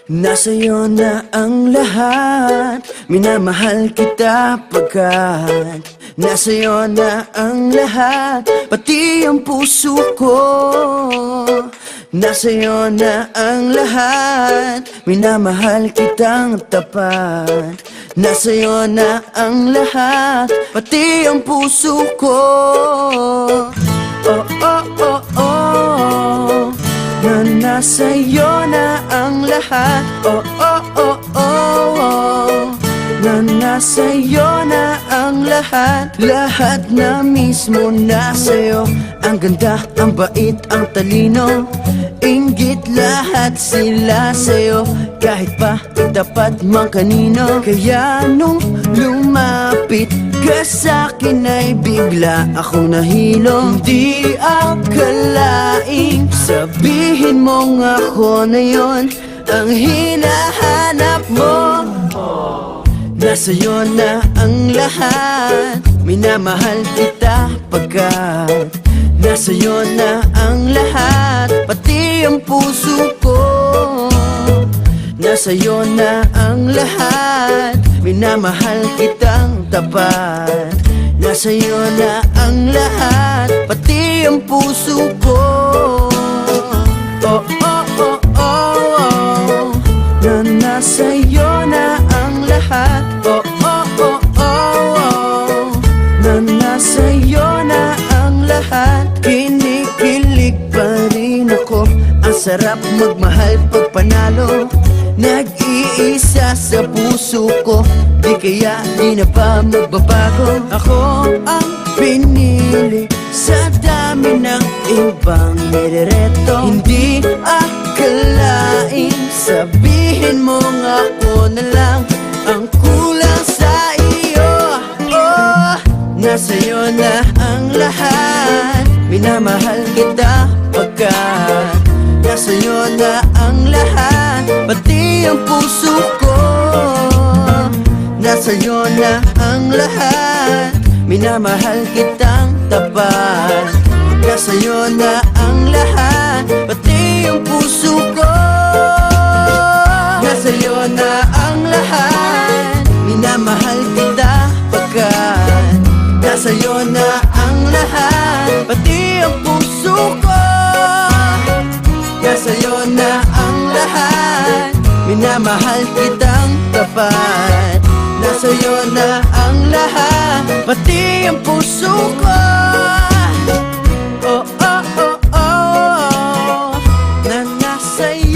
Nasa'yo na ang lahat, minamahal kita pagkat nasa'yo na ang lahat, pati ang puso ko. Nasa'yo na ang lahat, minamahal kitang tapat. Nasa'yo na ang lahat, pati ang puso ko. Oh, oh, oh, oh, na nasa'yo na ang lahat. Oh, oh, oh, oh, oh, na nasa'yo na ang lahat. Lahat na mismo nasa'yo. Ang ganda, ang bait, ang talino, inggit lahat sila sa'yo. Kahit pa itapat mang kanino. Kaya nung lumapit ka sa'kin ay bigla akong nahilo. Hindi akalaing sabihin mong ako na yon ang hinahanap mo. Nasa'yo na ang lahat, minamahal kita pagkat nasa'yo na ang lahat, pati ang puso ko. Nasa'yo na ang lahat, minamahal kitang tapat. Nasa'yo na ang lahat, pati ang puso ko. Oh, oh, oh, oh, oh, na nasa'yo na ang lahat. Oh, oh, oh, oh, oh, na nasa'yo na ang lahat. Kinikilig pa rin ako, ang sarap magmahal pag panalo. Nag-iisa sa puso ko, di kaya di na pa magbabago. Ako ang pinili sa dami ng ibang nirereto. Hindi akalain sabihin mo nga ako na lang ang kulang sa iyo. Oh, nasa'yo na ang lahat, minamahal kita pagkat nasa'yo na ang lahat, pati ang puso ko. Nasa'yo na ang lahat, minamahal kitang tapat. Nasa'yo na ang lahat, pati ang puso ko. Nasa'yo na ang lahat, minamahal kita pagkat nasa'yo na ang lahat, pati ang puso ko. Nasa'yo na ang lahat, minamahal kitang tapat. Nasa'yo na ang lahat, pati ang puso ko. Oh, oh, oh, oh, na nasa'yo